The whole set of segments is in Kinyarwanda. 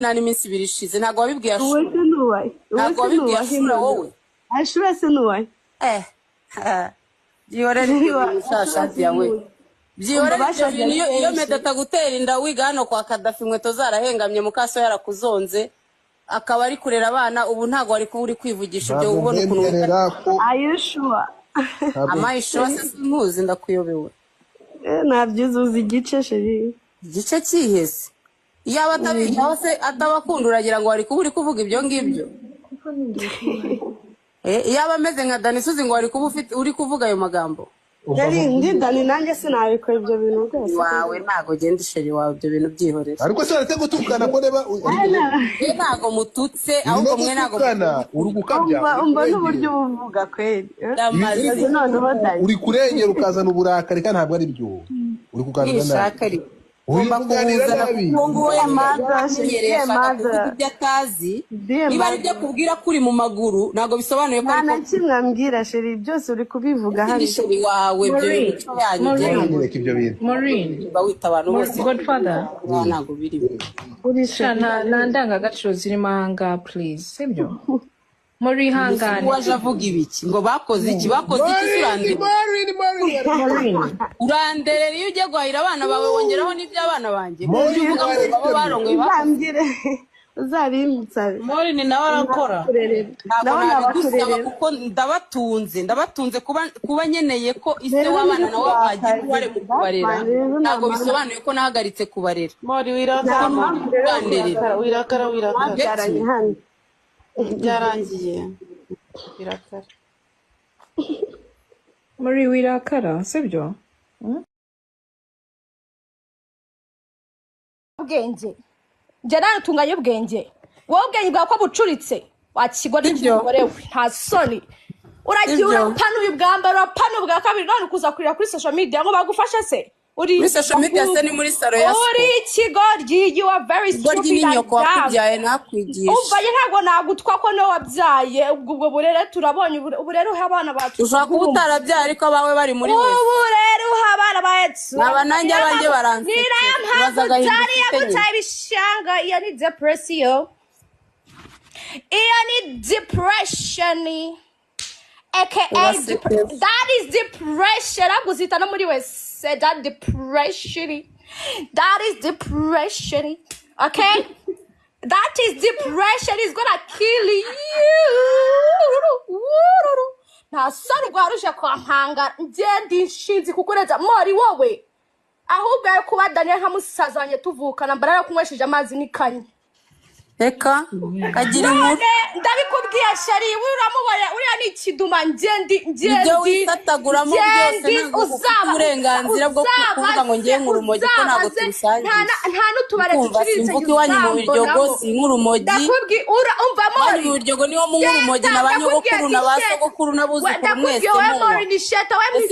nani minsi birishize ntago wabibwiye Uwe se nuwaye. ntago wabibwiye ashura wowe Ashura se nuwaye. Byihorere ibishashati yawe byihorere iyo medata gutera inda wiga hano kwa Kadafi inkweto zarahengamye mukaso yarakuzonze akaba ari kurera abana ubu ntago ari uri kwivugisha ibyo ubona ukuntu ayishwa amayisho se muzi ndakuyobewe nabyizuza igice sheri igice cyihese iyo abatabihaho se atabakunda uragira ngo ari uri kuvuga ibyo ngibyo iyo abameze nka Dani Suzi ngo ari kuba uri kuvuga ayo magambo yari ndi Dani nanjye sinabikora ibyo bintu byose wawe ntago genda isheri wawe ibyo bintu byihorera ariko se arate gutukana ko reba ntago mututse ahubwo mwe ntago uri gukabya umva n'uburyo uvuga kweli noneho Dani uri kurengera ukazana uburakari kandi ntabwo ari byo uri kuganira nabi ugomba kubuza kuko yamaze ibyo atazi niba ari byo kubwira kuri mu maguru ntago bisobanuye ko nta kimwe ambwira sheri byose uri kubivuga hano sheri wawe ibyo yanjye ibyo bintu Maureen bawita abantu bose Godfather ntago biri urishana ndangagaciro zirimo ahanga please sibyo muri hangane waje avuga ibiki ngo bakoze iki urandere iyo ujye guhahira abana bawe wongeraho n'iby'abana banjye uvuga ngo baba barongoye bambire uzarimutsa Maureen nawe arakora ntabwo nabigusaba kuko ndabatunze kuba nyeneye ko ise w'abana nawe bagira uruhare mu kubarera ntabwo bisobanuye ko nahagaritse kubarera Maureen wirakara byarangiye birakara muri wirakara sibyo ubwenge njye natunganye ubwenge wowe ubwenge bwawe ko bucuritse wakigwa n'umugore we nta soni uragiye urapanuye ubwambaro urapanuye ubwa kabiri none kuza kurira kuri social media ngo bagufashe se muri social media se ni muri saro ya uri ikigoryi you are very stupid nakubyaye nakwigisha umvaye ntago nagutwa ko no wabyaye ubwo burere turabonye uburere uha abana bacu ushaka kubutarabyaye ariko abawe bari muri we uburere uha abana bacu naba nanjye abanjye baranse bazaga yagutaye bishanga iyo ni depression iyo ni depression aka that is depression aguzita no muri wese said that depression okay that is depression is gonna kill you nta soni rwaruje kwa mpanga ngende inshinzi kukureza mori wowe ahubwo ari kuba Daniel nka musaza wanjye tuvukana mbarara kunywesheje amazi nikanye Eka kagira inkuru ndabikubwiye shari uramubaya uriya ni ikiduma ngendi ibyo wifataguramo byose uburenganzira bwo kuvuga ngo ngiye nk'urumogi ko ntabwo tubisangiye nta n'utubare duciritse mvuki wanyu mu biryogo si nk'urumogi ndakubwi umvamo mu biryogo niho mu nk'urumogi n'abanyogokuru n'abasogokuru n'abuzukuru mwese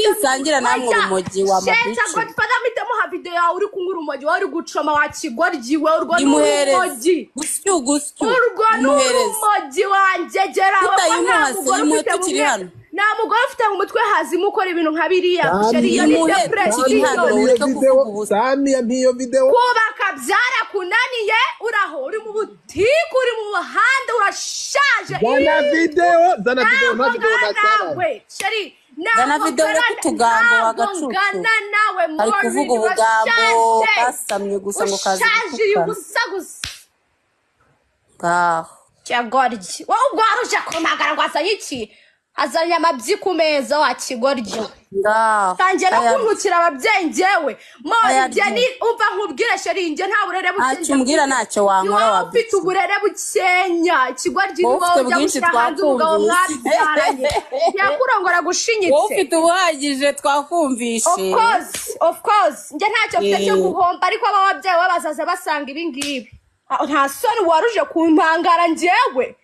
musangira namwe urumogi wa mabici Godfather mitemo ha video yawe uri kunywa urumogi wari gucoma wakigoryi we urwo n'urumogi urwo n'urumogi wanjye geraho nta mugore ufite mu mutwe hazima ukora ibintu nka biriya sheri ni depression kubaka byarakunaniye uraho uri mu butiku uri mu muhanda urashaje zana video nawe sheri zana video yo kutugambo wagacucu ari kuvuga ubugambo basamye gusa ngo kazi Cyagoryi wowe ugwaruje kumagara gwasanye iki azanye amabyi ku meza wa kigoryi tangiye no kunkukira ababyeyi njyewe manje ni umva nkubwire sheri nje nta burere bukenya mbwira ntacyo wankora wabyo ufite uburere bukenya kigoryi ni wowe ujya gushyira hanze umugabo mwabyaranye yakurongora gushinyitse wowe ufite ubuhagije twakumvishe of course nje ntacyo mfite cyo guhomba ariko aba babyeyi babazaza basanga ibi ngibi nta soni waruje kumpangara njyewe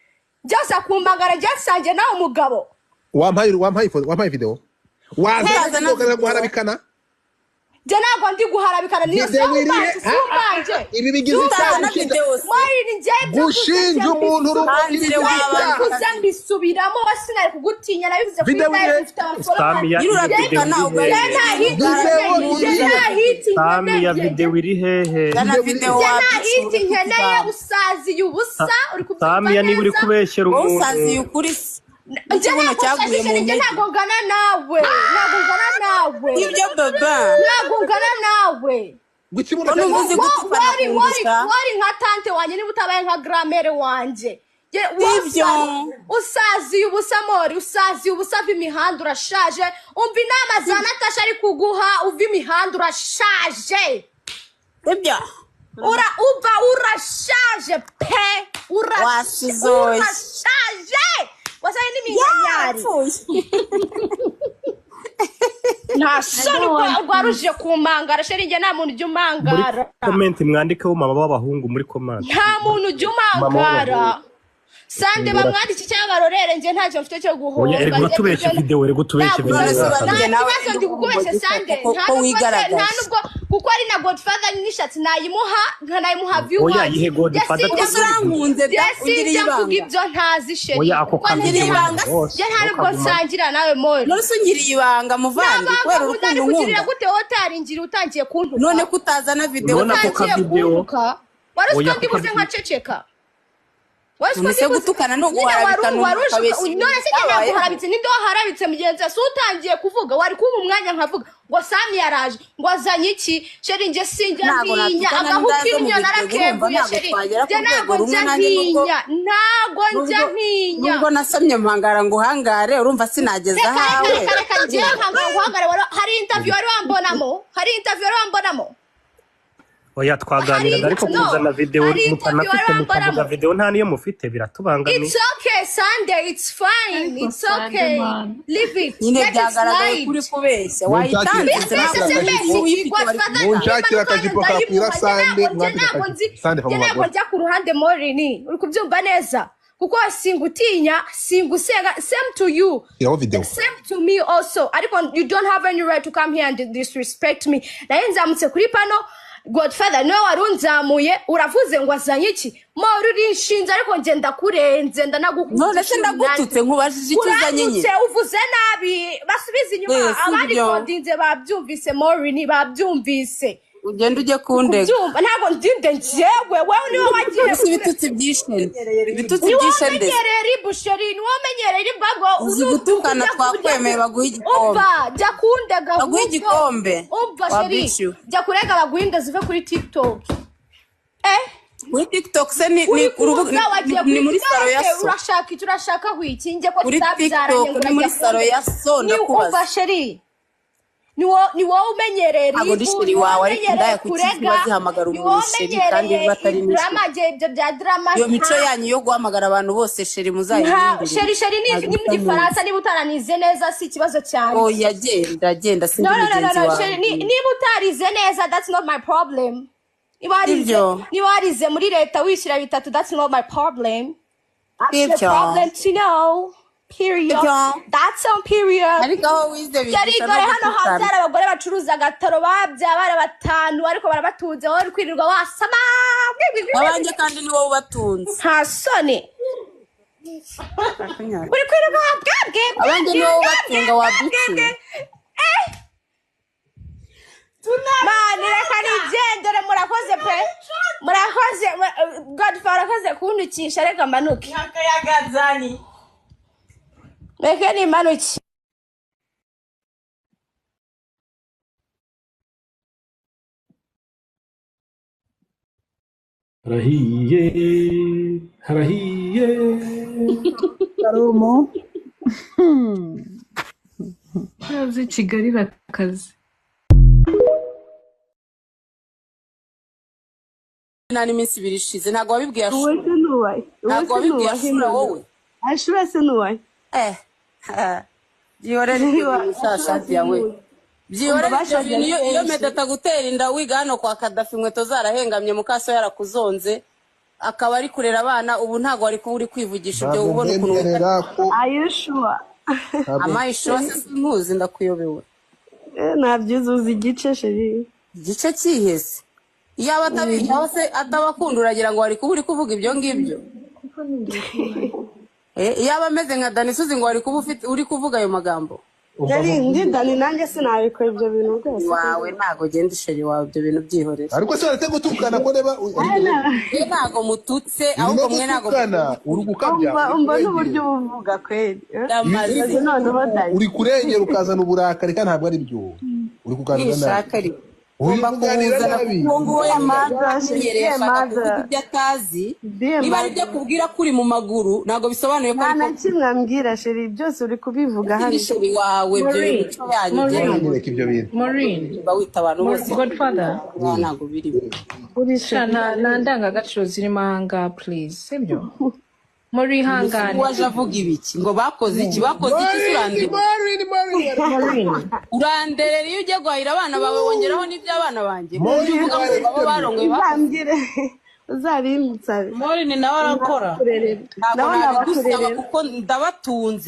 byose kumpangara njye sanjye nawe umugabo wampaye video wazaza no guharabikana je ntabwo ndi guharabikana niyo sumbanje ibi bigize cyane gushinja umuntu urumukiriye kuza mbisubiramo wasinari kugutinya nabivuze kuri live ufite Sami ya video iri hehe hiti nkeneye usazi yubusa uri kubyumva Sami ya niba uri kubeshyera umuntu usazi ukuri ikibuno cyaguye mu ntege ntabwo ngana nawe ibyo baba ntabwo ngana nawe wari nka tante wanjye niba utabaye nka gramere wanjye usazi ubusa mori usazi ubusa v'imihanda urashaje umva inama za Natasha ari kuguha uva imihanda urashaje ibyo urashaje pe urashaje wasaye n'iminyari nta soni rwaruje kumangara sheri njye nta muntu ujya umangara muri comment mwandikeho mama b'abahungu muri comment nta muntu ujya umangara Sande bamwandiki cyangwa barorere nje ntacyo mfite cyo guhomba eri gutubeshya video eri gutubeshya video nawe ndi kukubeshya Sande nta nubwo kuko ari na Godfather nishatse nayimuha viewers oya yihe Godfather turankunze ungiriye ibanga ibyo ntazi sheri oya ako kabiri ibanga je nta nubwo nsangira nawe mori none ungiriye ibanga muvandi kwera urukundo nkunda gute wotaringira utangiye kuntuka none kutazana video utangiye kuntuka waruswa ndibuze nka ceceka Nise gutukana no guharabikana ukabeshya none se cyane guharabitse ninde waharabitse mugenzi ase utangiye kuvuga wari kumpa umwanya nkavuga ngo Sami yaraje ngo azanye iki sheri nje sinjya ntinya agahukinyo narakembuye sheri je ntabwo njya ntinya nubwo nasomye mpangara ngo uhangare urumva sinageza hawe reka nje nkangara hari interview wari wambonamo oya twaganiraga ariko kuzana video mutanafite mukavuga video nta niyo mufite biratubangamiye It's okay Sunday it's fine it's okay leave it nyine byagaragaye kuri kubeshya wayitanze munshakira akajipo kapira Sande ntabwo njya ku ruhande morini uri kubyumva neza kuko singutinya singusenga same to you same to me also ariko you don't have any right to come here and disrespect me naye nzamutse kuri pano Godfather no warunzamuye uravuze ngo azanye iki mori urinshinze ariko nge ndakurenze ndanagukuze none se ndagututse nkubajije ikizanye nyine uvuze nabi basubiza inyuma abandi kodinze babyumvise mori ni babyumvise ugenda uje kundega ntabwo ndinde njyewe wewe niwe wagiye ibitutsi byishe ndetse ribusheri niwo menyereye imbago uzigutukana twakwemeye baguha igikombe jya kundega baguha igikombe sheri jya kurega baguhinda zive kuri TikTok kuri TikTok se ni muri saro ya so urashaka hwikinge ko kuri TikTok ni muri saro ya so ndakubaza sheri ni wowe umenyereye ntabwo ndishiri wawe ariko Nindaya kuki bazihamagara umusheri kandi batari drama iyo mico yanyu yo guhamagara abantu bose sheri muzayirindire sheri ni mu gifaransa niba utaranize neza si ikibazo cyane oya genda sindi mugenzi wawe niba utarize neza that's not my problem niba warize muri leta wishyira bitatu that's not my problem that's the problem to know period that's on period ariko aho wize bigisha hano hanze abagore bacuruza agataro babyabara batanu ariko barabatunze wowe kwirirwa wasama abanje kandi ni wowe ubatunze nta soni uri kwirirwa abanje ni wowe ubatunga wabicuye mani reka nigendere murakoze pe murakoze Godfather arakoze kundukisha reka manuke yakayagazani reka ni manuke harahiye Karumo Azi Kigali bakaze nani minsi birishize ntago wabibwiye wowe se nuwaye ntago wabibwiye ashura wowe ashura se nuwaye byihorere ibishashati yawe byihorere iyo medata gutera inda wiga hano kwa Kadafi inkweto zarahengamye mukaso yarakuzonze akaba ari kurera abana ubu ntago wari kuba uri kwivugisha ibyo ubona ukuntu ayushua amayisho se nkuzi ndakuyobewe nabyuzuza igice sheri. Igice cyihese. Yaba se atabakunda uragira ngo wari kuba uri kuvuga ibyo ngibyo. Yaba ameze nka Dani Suzi ngo wari kuba uri kuvuga ayo magambo. Yari ndi Dani nanjye sinabikora ibyo bintu rwose. Wawe ntago genda sheri wawe ibyo bintu byihorera. Ariko se waretse gutukana ko reba ntago mututse ahubwo mwe ntago uri gukabya. Umva n'uburyo uvuga kweli. Uri kurengera ukazana uburakari kandi ntabwo ari byo. Uri kuganira nabi. Ugomba kubuza nakungu we yamenyereye ashaka kuvuga ibyo atazi. Niba ari byo kubwira kuri mu maguru ntago bisobanuye ko ariko nta kimwe ambwira sheri byose uri kubivuga hano. Sheri wawe ibyo bintu yanjye. Maureen bawita abantu bose Godfather ntago biri. Shana ndangagaciro zirimo ahanga please sibyo. Muri hangane waje avuga ibiki ngo bakoze iki surandere uranderera iyo ujye guhahira abana bawe wongeraho n'iby'abana banjye uvuga ngo baba barongoye bambwire uzarimutsa Maureen nawe arakora nawe nabigusaba kuko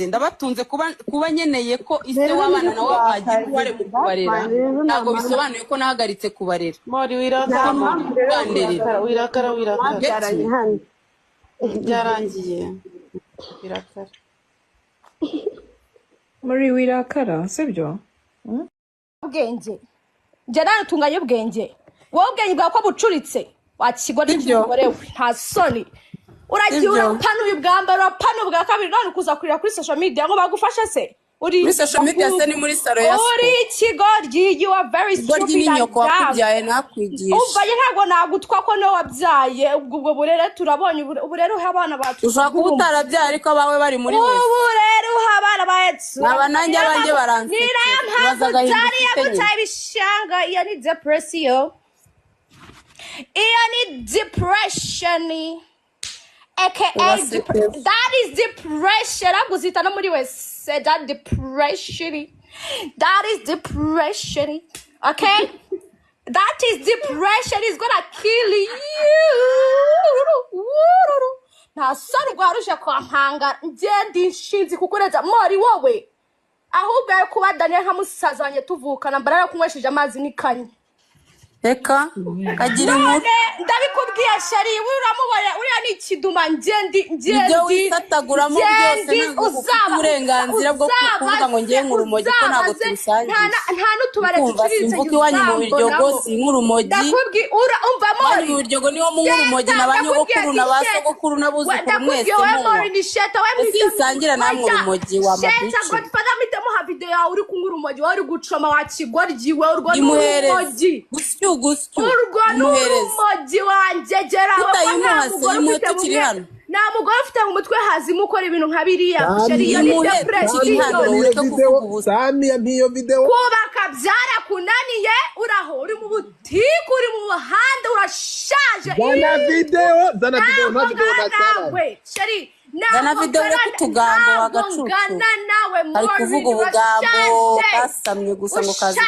ndabatunze kuba nyeneye ko ise w'abana nawe bagira uware mu kubarera ntabwo bisobanuye ko nahagaritse kubarera Maureen wirakara byarangiye birakara muri wirakara sibyo ubwenge nje natunganye ubwenge wowe ubwenge bwa ko bucuritse wakigwa n'umugore we nta soni uragiye urapanuye ubwambaro bwa kabiri none kuza kurira kuri social media ngo bagufashe se muri social media se ni muri saro ya uri kigoryi you are very stupid nyoko wakubyaye nakwigisha umvaye ntago nagutwa ko no wabyaye ubwo burere turabonye uburere abana bacu ushaka kuba utarabyara ariko abawe bari muri wese uburere abana bacu aba nanjye abanjye baranse bazaga ibishanga iyo ni depression aka that is depression aguzita no muri wese that depression okay that is depression is gonna kill you nta soni rwaruje kwa mpanga ngende inshinzi kukureza mori wowe ahubwo ari kuba Daniel nka musaza wanjye tuvukana mbarara kunywesheje amazi n'ikanye Eka kagira inkuru ndabikubwiye shari uramubona uriya ni ikiduma ngendi ibyo wisataguramo byose uburenganzira bwo kuvuga ngo ngiye nk'urumogi ko ntabwo tubisangiye nta n'utubare duciriritse mvuga iwanyu mu biryogo si nk'urumogi ndakubwi umvamo mu biryogo niho mu nk'urumogi n'abanyogokuru n'abasogokuru n'abuzukuru mwese usisangira namwe urumogi wa mabici Godfather mitemo ha video yawe uri kunywa urumogi wari gucoma wakigoryi we urwo n'urumogi urwo n'urumogi wanjye gerawe nta mugore ufite mu mutwe hazima ukora ibintu nka biriya shariyo ni depression kubaka byarakunaniye uraho uri mu butiku uri mu muhanda urashaje zana video nawe shari zana video yo kutugambo wagacucu ari kuvuga ubugambo kasamye gusa ngo kazi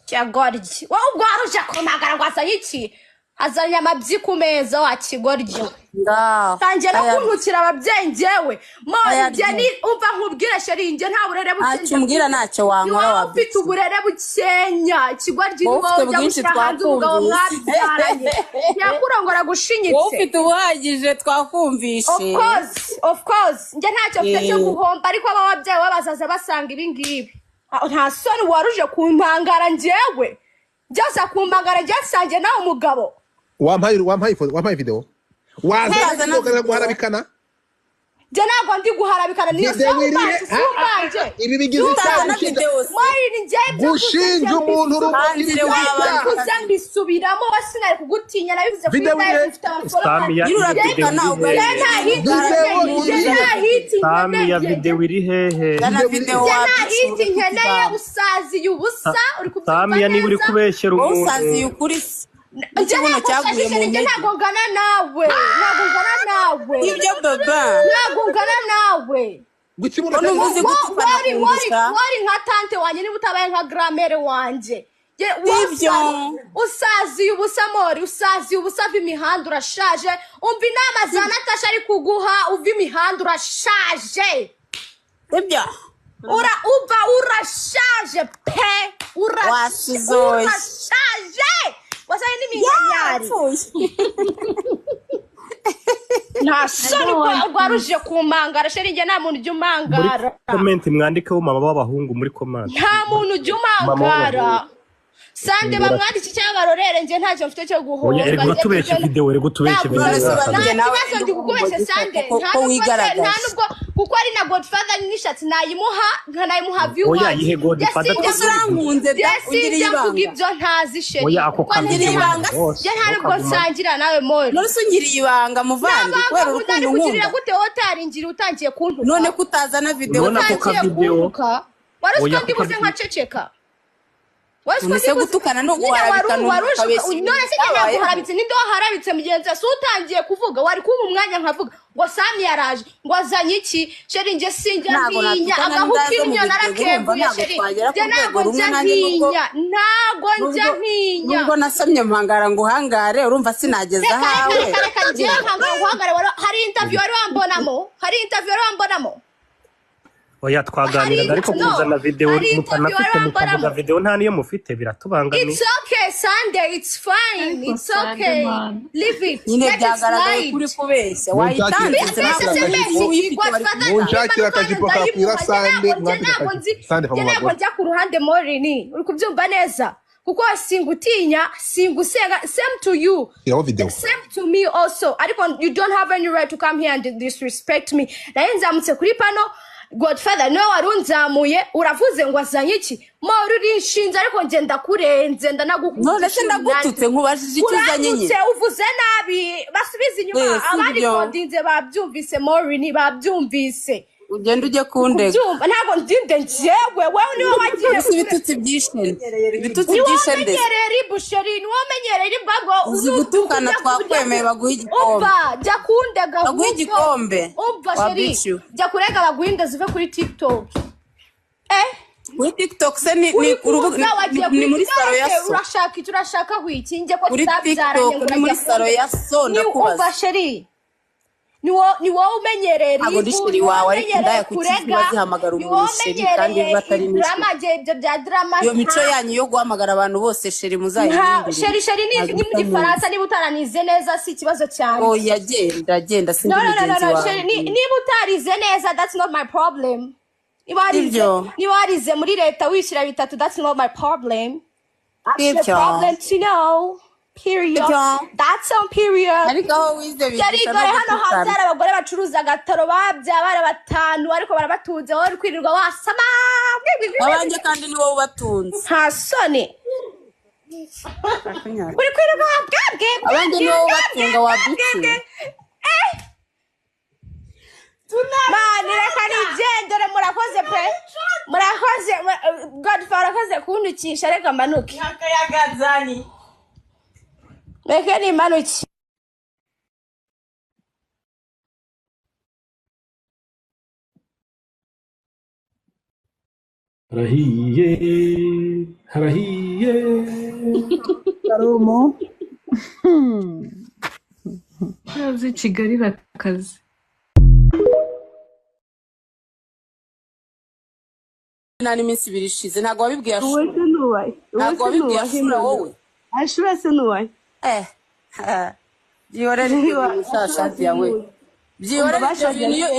Chagorji wowe ubwaruje kumagara gwazanye iki azanye amabyi ku meza wa kigorji tangira kuntukira ababyeyi ngewe manje ni umva nkubwire sheri nge nta burere bukenya acumbwira ntacyo wankora wa ufite uburere bukenya kigorji ni wowe ujya hanze umugabo mwabyaranye yakurongora gushinyitse wowe ufite ubuhagije twakumvishe of course nge ntacyo mfite cyo guhomba ariko ababyeyi babazaza basanga ibi ngibi nta soni waruje kumpangara ngewe byose kumpangara ngesange nawe umugabo wampaye video wazaza no guharabikana je ntabwo ndi guharabikana niyo sanje ibi bigize cyane Maureen ngiye gushinja umuntu urumukire mbisubiramo wasinari kugutinya nabivuze kuri Sami ya video iri hehe hiti nkeneye usazi yubusa uri kubyumva Sami ya niba uri kubeshyera umuntu usazi ukuri ikibuno cyaguye mu ntege ntabwo ngana nawe ibyo baba ntabwo ngana nawe gukibuno wari nka tante wanjye niba utabaye nka gramere wanjye ibyo usazi ubusa mori usazi ubusa v'imihanda urashaje umva inama za Natasha ari kuguha uva imihanda urashaje ibyo uba urashaje pe Washizoye. urashaje wasaye n'iminyari nta soni rwaruje kumangara sheri nge nta muntu ujya umangara comment mwandikeho mama b'abahungu muri comment nta muntu ujya umangara Sande bamwandiki cyangwa barorere nge ntacyo mfite cyo guhunga oya ego tubeshye video ego tubeshye video nta ndi kukubeshya Sande nta nubwo kuko ari na Godfather nishatse nayimuha viewers oya yihe Godfather urankunze da ungiri ibanga ibyo ntazi sheri oya ako kabiri ibanga je nta nubwo nsangira nawe mori none sungiri ibanga muvandi kwera urukundo nkunda gute wotaringira utangiye kuntuka none kutazana video utangiye kuntuka waruswa ndibuze nkaceceka Unese gutukana no guharabikana kabeshyi none se cyangwa guharabitse ninde waharabitse mugenzi se utangiye kuvuga wari kuba umwanya nkavuga ngo Sami yaraje ngo azanye iki sheri nge sinjya ntinya agahukiryo narakebuye sheri nge ntago njya ntinya nubwo nasomye mpangara ngo uhangare urumva sinageza hawe nge mpangara guhangara hari interview wari wambonamo oya twaganira ariko kuzana video mutanafite mukavuga video nta niyo mufite biratubangamiye It's okay Sunday it's fine it's okay leave it nyine byagaragaye kuri kubeshya wayitanze munshakira akajipo kakwira Sande ntabwo njya ku ruhande morini uri kubyumva neza kuko singutinya singusenga same to you same to me also ariko you don't have any right to come here and disrespect me naye nzamutse kuri pano Godfather no warunzamuye uravuze ngo azanye iki mo urinshinze ariko nge ndakurenze ndanagukuze none se ndagututse nkubashije ikizanye nyine uvuze nabi basubiza inyuma abandi kondinze babyumvise morini babyumvise ugenda uje kundega ntabwo ndinde njyewe wewe niwe wagiye ibitutsi byishene ndetse menyerera ibusheri niwe menyerera imbago uzigutukana twakwemeye baguha igikombe jya kundega baguha igikombe umva sheri jya kurega baguhinda zive kuri TikTok kuri TikTok se ni muri saro ya so urashaka wiki nge ko kuri TikTok ni muri saro ya so ndakubaza umva sheri ni wowe umenyereye ntabwo ndishiri wawe ariko indaya kukizi bazihamagara umusheri kandi batari ni drama ibyo bya drama iyo mico yanyu yo guhamagara abantu bose sheri muzayihindure sheri ni mu gifaransa niba utaranize neza si ikibazo cyane oya genda sindi mugenzi wawe niba utarize neza that's not my problem niba warize muri leta wishyura bitatu that's not my problem that's the problem to know period that's on period ariko aho wize bigisha hano hanze abagore bacuruza agataro babyabara batanu ariko barabatunze wowe kwirirwa wasama abanje kandi ni wowe ubatunze nta soni uri kwirirwa wabwabwe abanje ni wowe ubatunga wabyukiye mani reka nigendere murakoze pe murakoze Godfather akaze kundukisha reka manuke Yakayagazani reka ni manuke harahiye Karumo Yazi Kigali rakazi nani minsi birishize ntago wabibwiye wowe se nuwaye ntago wabibwiye ashura wowe ashura se nuwaye byihorere umushashati yawe byihorere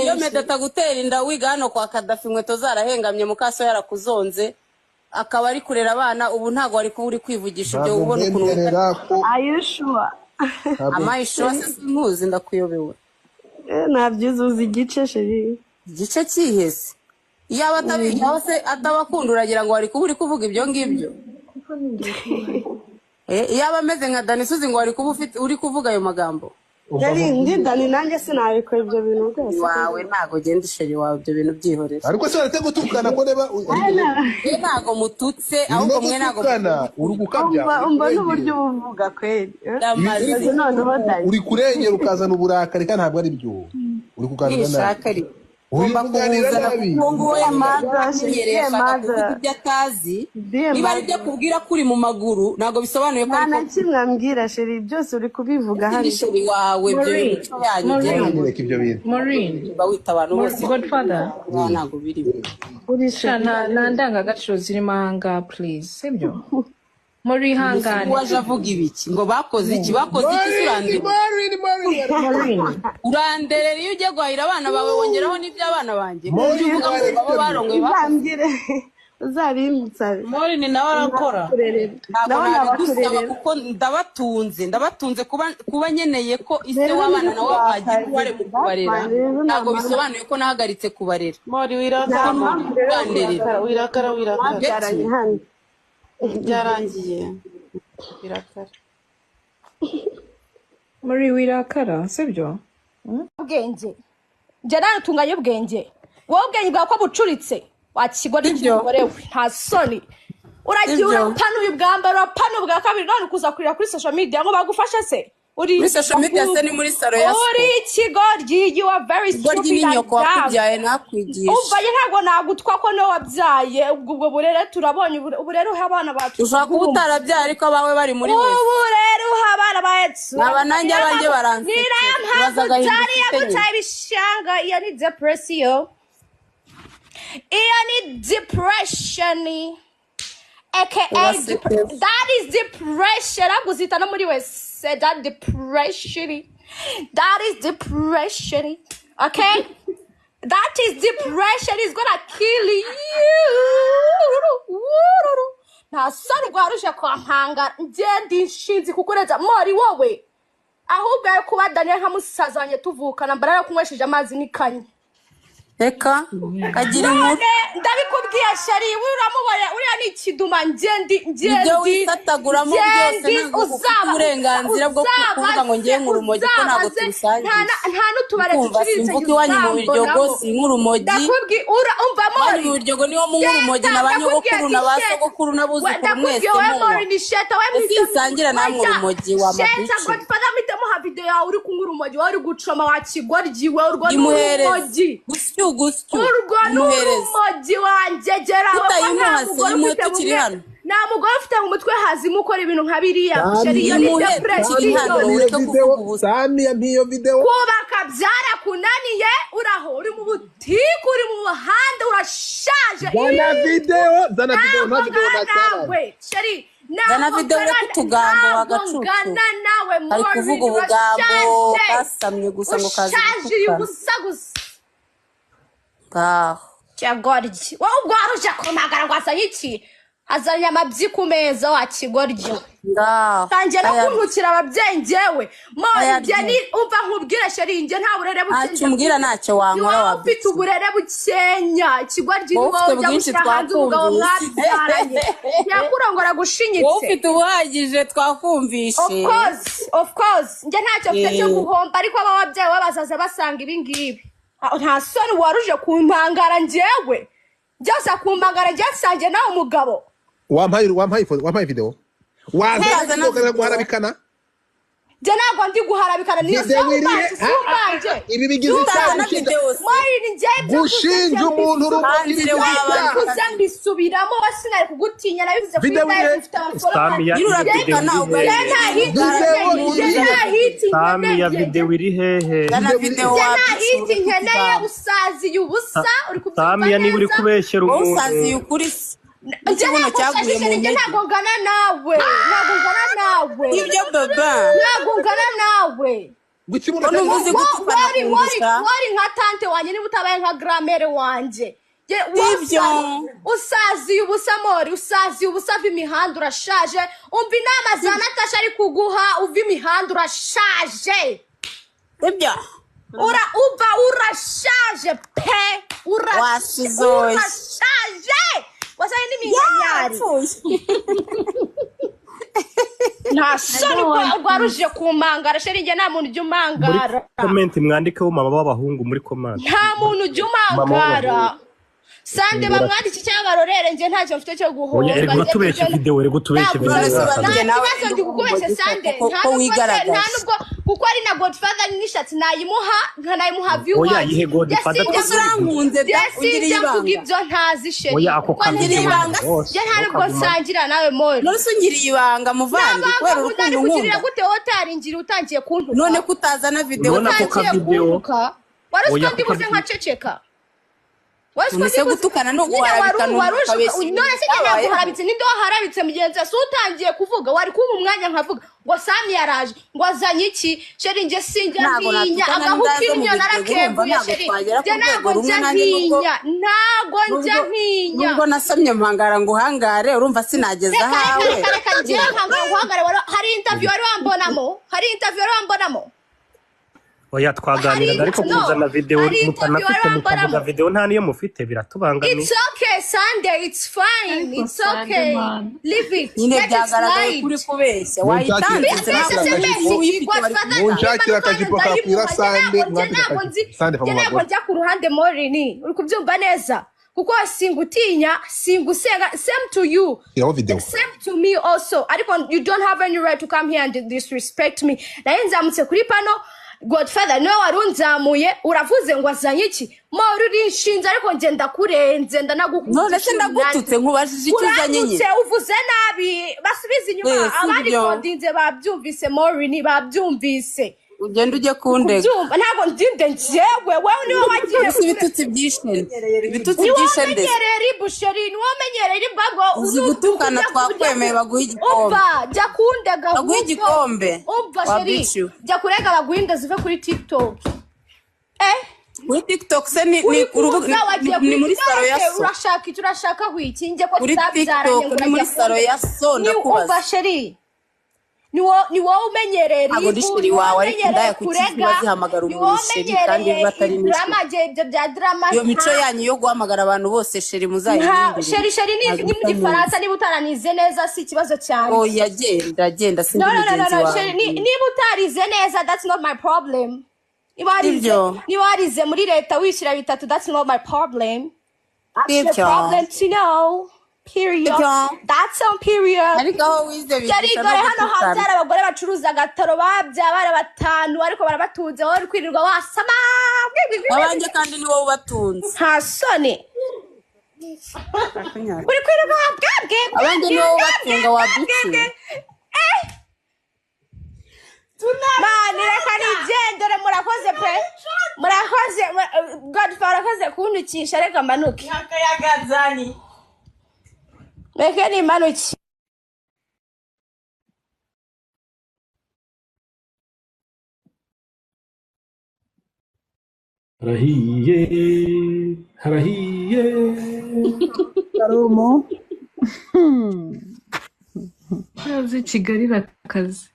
iyo medata gutera inda wiga hano kwa Kadafi inkweto zarahengamye mukaso yarakuzonze akaba ari kurera abana ubu ntago wari kuba uri kwivugisha ibyo ubona ukuntu ayishua amayishua se nkuzi ndakuyobewe nabyuzuza igice sheri igice cyihese yaba atabigaho se atabakunda uragira ngo wari kuba uri kuvuga ibyo ngibyo yaba ameze nka Dani Suzi ngo wari kuba uri kuvuga ayo magambo yari ndi Dani nanjye sinabikora ibyo bintu rwose wawe ntago genda isheri wawe ibyo bintu byihorera ariko se waretse gutukana ko reba ntago mututse ahubwo mwe ntago uri gukabya umva n'uburyo ubuvuga kweli noneho Dani uri kurengera ukazana uburakari kandi ntabwo ari byo uri kuganira nawe ugomba kubuzana kuko nguwo yamenyereye kuvuga ibyo atazi niba ari byo kubwira kuri mu maguru ntago bisobanuye ko nta kimwe ambwira sheri byose uri kubivuga hari sheri wawe byo Ntureke ibyo bintu. Maureen, bawita abantu bose Godfather, ntago biri nta ndangagaciro zirimo ahanga please sibyo muri hangane waje avuga ibiki ngo bakoze iki uranderera iyo ujya guhahira abana bawe wongeraho n'iby'abana banjye uvuga ngo baba barongoye bambwire uzarimbutsa Mori ni nawe arakora ntabwo nabigusaba kuko ndabatunze kuba nyeneye ko ise w'abana nawe wagira uruhare mu kubarera ntabwo bisobanuye ko nahagaritse kubarera Mori wirakara byarangiye birakara muri wirakara sibyo ubwenge njye natunganya ubwenge wowe ubwenge bwawe ko bucuritse wakigwa n'umugore we nta soni uragiye urapanuye ubwambaro urapanu bwa kabiri none kuza kurira kuri social media ngo bagufashe se muri social media se ni muri saro ya uri ikigoryi you are very stupid nyoko wakubyaye nakwigisha uvaye ntago nagutwa ko no wabyaye ubwo burere turabonye uburere abana bacu ushaka kubutarabyaye ariko abawe bari muri wese uburere abana bacu naba nanjye abanjye baransetse bazaga hindutse bishanga iyo ni depression iyo ni depression aka that is depression aguzita no muri wese that depression okay that is depression is gonna kill you nta soni rwaruje kwa mpanga ngende inshinzi kukureza Mori wowe ahubwo yo kuba Daniel nkamusazanye tuvukana mbara yo kunywesheje amazi nikanye Eka kagira inkuru ndabikubwiye shari uramubona uriya ni ikiduma ngendi ibyo wisataguramo byose ntabwo uburenganzira bwo kuvuga ngo ngiye nk'urumogi ko ntabwo tubisangiye nta n'utubare duciriritse mvuga iwanyu mu biryogo si nk'urumogi ndakubwi umvamo mu biryogo niwo mu nk'urumogi n'abanyogokuru n'abasogokuru n'abuzukuru mwese sisangira namwe urumogi wa mabici Godfather mitemo ha video yawe uri kunywa urumogi wari gucoma wakigoryi we urwo n'urumogi urwo n'urumogi wanjye geraho nta mugore ufite mu mutwe hazima ukora ibintu nka biriya iyo ni depression Sami yampiyo video kubaka byarakunaniye uraho uri mu butiku uri mu muhanda urashaje zana video nawe sheri zana video yo kutugambo wagacucu ari kuvuga ubugambo kasamye gusa ngo kazi cyagoryi wowe ubwaruje kumagara ngo azanye iki azanye amabyi ku meza wa kigoryi tangiye no kunkukira ababyeyi njyewe Mori njye ni umva nkubwire sheri njye nta burere ntacyo umbwira ntacyo wankora wabyo ufite uburere bukenya ikigoryi ni wowe ujya gushyira hanze umugabo mwabyaranye yakurongora gushinyitse wowe ufite ubuhagije twakumvishe of course njye ntacyo mfite cyo guhomba ariko aba babyeyi babazaza basanga ibi ngibi nta soni waruje kumpangara njyewe byose akumpangara njye nawe umugabo wampaye video wazaza no guharabikana je ntabwo ndi guharabikana niyo sambanje ibi bigize cyane videos Mori njye gushinja umuntu urumukiri kuzambisubiramo wasinari kugutinya nabivuze kuri live ufite Sami ya video iri hehe hiti nkeneye usaziye ubusa uri kubyumva Sami ya niba uri kubeshyera umuntu usaziye ukuri ikibuno cyaguye mu ntege ntabwo ngana nawe ibyo baba ntabwo ngana nawe gukibuno n'ubuzi gutukana kundusha wari nka tante wanjye niba utabaye nka gramere wanjye ibyo usaziye ubusa Mori usaziye ubusa uva imihanda urashaje umva inama za Natasha ari kuguha uva imihanda urashaje ibyo uba urashaje pe urashaje wasanye n'iminyari nta soni rwaruje kumangara sheri njye nta muntu ujya umangara comment mwandikeho mama b'abahungu muri comment nta muntu ujya umangara Sande bamwandiki cyabarorere njye ntacyo mfite cyo guhomba rego tubeshye video rego tubeshye video nawe ndi kukubeshya Sande nta nubwo kuko ari na Godfather nishatse nayimuha nkanayimuha viewers oya ihe Godfather turankunze da ungiriye ibanga ibyo ntazi sheri oya ako ungiriye ibanga je ntari bwo sangira nawe more nose ungiriye ibanga muvandi kwera urukundo nkunda gute wotaringira utangiye kuntuka none kutazana video utangiye kuntuka waruswa ndi buze nkaceceka Unise gutukana no guharabika no kabesi. None se cyane guharabitse nindo harabitse mugenzi so utangiye kuvuga wari kumpa umwanya nkavuga ngo Sami yaraje ngo azanye iki sheri nje sinjya ntinya agahukiryo narakebuye sheri je nago njya ntinya nago njya ntinya nubwo nasomye mpangara ngo hangare urumva sinageza hawe je mpangara ngo hangare hari interview wari wambonamo oya twaganiraga ariko kuzana video mutanafite mukavuga video nta niyo mufite biratubangamiye. It's okay Sunday, it's fine, it's okay, leave it. Nyine byagaragaye kuri kubeshya wayitanze munshakira akajipo kakwira Sunday ntabwo njya ku ruhande morini uri kubyumva neza kuko singutinya singusenga same to you same to me also ariko you don't have any right to come here and disrespect me naye nzamutse kuri pano Godfather no warunzamuye uravuze ngo azanye iki moro urinshinze ariko ngenda kurenze ndanagukuze none se ndagututse nkubashije ikizanye nyine uvuze nabi basubiza inyuma abandi kondinze babyumvise morini babyumvise ugenda uje kundega ntabwo ndinde njyewe wewe niwe wagiye ibitutsi byishene ndetse busheri niwe menyerera imbago uzi gutukana twakwemeye baguha igikombe umva jya kundega baguha igikombe umva sheri jya kurega baguhinda zive kuri TikTok muri TikTok se ni muri saro ya so urashaka hwikinge ko tutabyaranye ngo muri saro ya so ndakubaza umva sheri ni wowe umenyerera abodishiri wawe ariko ndaya kukiziba zihamagara umusheri kandi batari ni drama yo mico yanyu yo guhamagara abantu bose sheri muzayirindire sheri ni mu gifaransa niba utaranize neza si ikibazo cyane oya genda sindi mugenzi wawe niba utarize neza that's not my problem niba warize muri leta wishyira bitatu that's not my problem that's your problem to know period that's on period ariko aho wize bigisha no hano habyara abagore bacuruza gataro babyabara batanu ariko barabatunze wowe kwirirwa wasama abanje kandi ni wowe ubatunze nta soni uri kwirirwa bwabwe abanje ni wowe ubatunga wabyutse mani reka nigendere murakoze pe murakoze Godfather akaze kuntukisha reka manuke yakayagazani reka ni manuke harahiye Karumo yazi Kigali rakazi